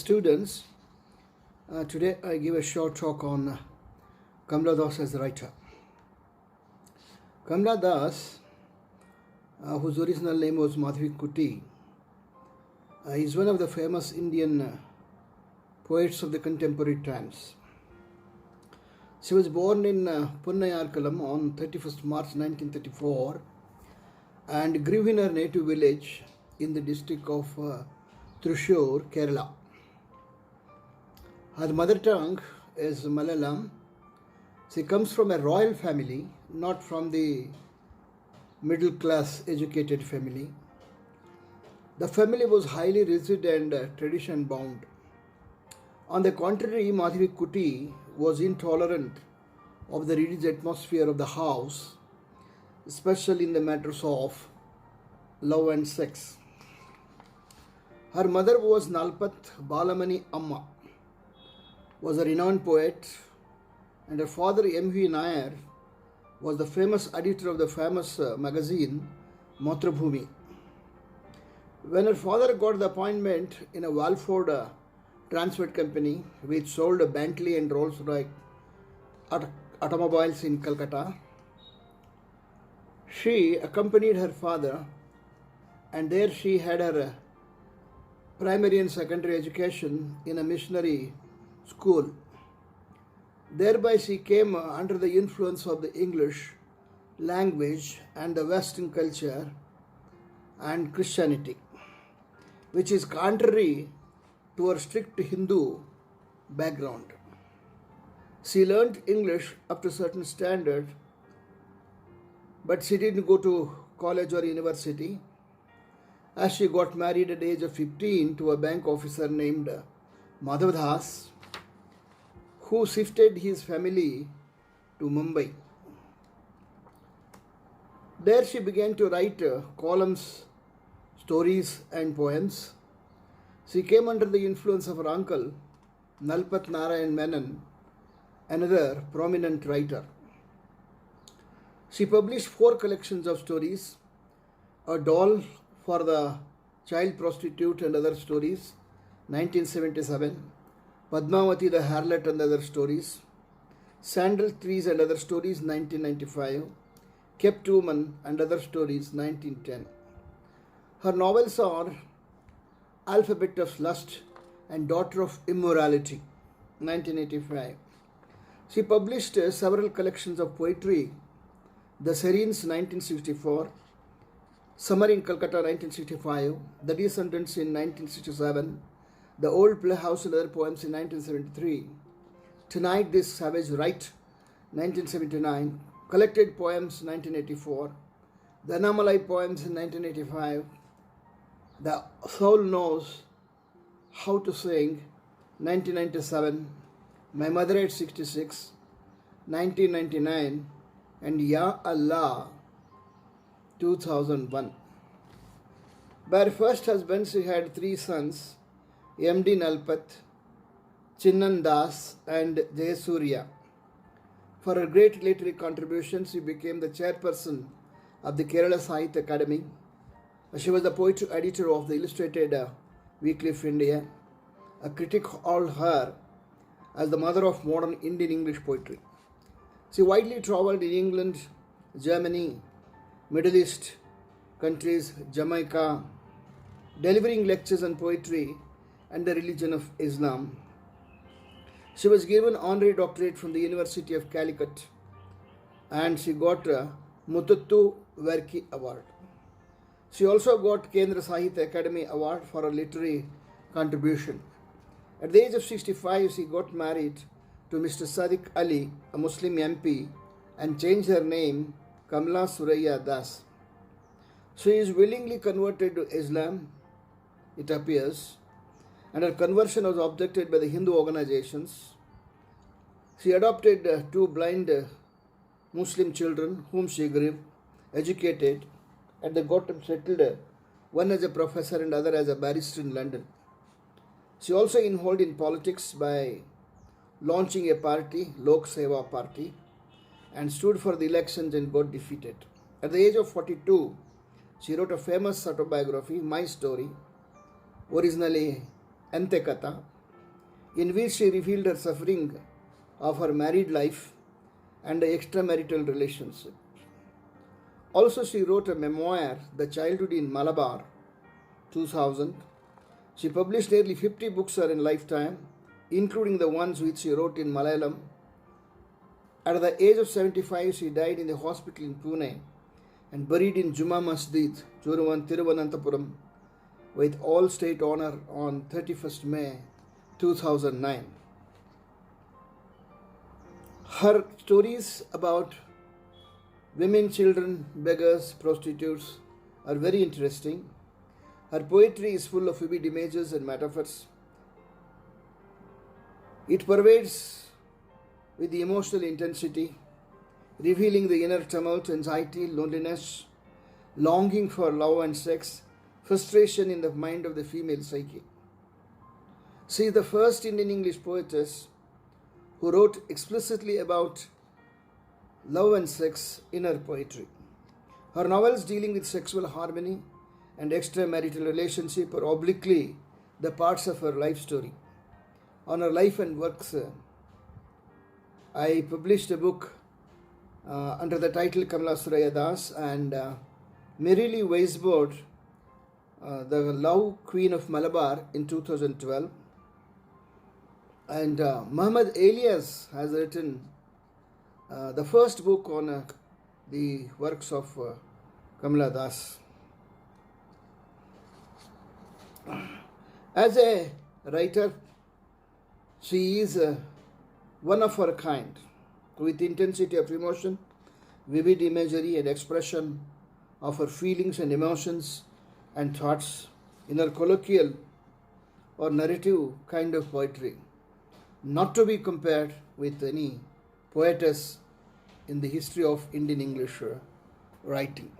students, today I give a short talk on Kamala Das as a writer. Kamala Das, whose original name was Madhavi Kuti, is one of the famous Indian poets of the contemporary times. She was born in Punnayarkalam on 31st March 1934 and grew in her native village in the district of Thrissur, Kerala. Her mother tongue is Malayalam. She comes from a royal family, not from the middle class educated family. The family was highly rigid and tradition bound. On the contrary, Madhavi Kuti was intolerant of the religious atmosphere of the house, especially in the matters of love and sex. Her mother was Nalpat Balamani Amma, was a renowned poet, and her father M.V. Nair was the famous editor of the famous magazine Matrabhumi. When her father got the appointment in a Walford transport company which sold Bentley and Rolls-Royce automobiles in Calcutta, she accompanied her father, and there she had her primary and secondary education in a missionary school. Thereby she came under the influence of the English language and the Western culture and Christianity, which is contrary to her strict Hindu background. She learned English up to a certain standard, but she didn't go to college or university, as she got married at the age of 15 to a bank officer named Madhav Das, who shifted his family to Mumbai. There she began to write columns, stories and poems. She came under the influence of her uncle, Nalpat Narayan Menon, another prominent writer. She published 4 collections of stories: A Doll for the Child Prostitute and Other Stories, 1977, Padmavati the Harlot and Other Stories, Sandal Trees and Other Stories, 1995, Kept Woman and Other Stories, 1910. Her novels are Alphabet of Lust and Daughter of Immorality, 1985. She published several collections of poetry: The Serenes, 1964, Summer in Calcutta, 1965, The Descendants in 1967, The Old Playhouse and Other Poems in 1973, Tonight This Savage Right, 1979, Collected Poems, 1984, The Annamalai Poems in 1985, The Soul Knows How to Sing, 1997, My Mother at 66, 1999, and Ya Allah, 2001. By her first husband, she had 3 sons, M.D. Nalpat, Chinnan Das, and Jayasurya. For her great literary contributions, she became the chairperson of the Kerala Sahitya Academy. She was the poetry editor of the Illustrated Weekly of India. A critic called her as the mother of modern Indian English poetry. She widely traveled in England, Germany, Middle East countries, Jamaica, delivering lectures on poetry and the religion of Islam. She was given honorary doctorate from the University of Calicut, and she got a Mututtu Verki Award. She also got Kendra Sahitya Academy Award for her literary contribution. At the age of 65, she got married to Mr. Sadiq Ali, a Muslim MP, and changed her name Kamala Suraya Das. She is willingly converted to Islam, it appears, and her conversion was objected by the Hindu organizations. She adopted 2 blind Muslim children whom she grew, educated, and they got them settled, one as a professor and other as a barrister in London. She also involved in politics by launching a party, Lok Seva Party, and stood for the elections and got defeated. At the age of 42, she wrote a famous autobiography, My Story, originally Ante Katha, in which she revealed her suffering of her married life and extramarital relationship. Also, she wrote a memoir, The Childhood in Malabar, 2000. She published nearly 50 books in lifetime, including the ones which she wrote in Malayalam. At the age of 75, she died in the hospital in Pune and buried in Juma Masjid, Tiruvananthapuram, with all state honor on 31st May 2009. Her stories about women, children, beggars, prostitutes are very interesting. Her poetry is full of vivid images and metaphors. It pervades with the emotional intensity, revealing the inner tumult, anxiety, loneliness, longing for love and sex, frustration in the mind of the female psyche. She is the first Indian English poetess who wrote explicitly about love and sex in her poetry. Her novels dealing with sexual harmony and extramarital relationship are obliquely the parts of her life story. On her life and works, I published a book under the title Kamala Das, and Merrily Weisbord, The Love Queen of Malabar, in 2012. And Muhammad Elias has written the first book on the works of Kamala Das. As a writer, she is one of her kind, with intensity of emotion, vivid imagery and expression of her feelings and emotions and thoughts in her colloquial or narrative kind of poetry, not to be compared with any poetess in the history of Indian English writing.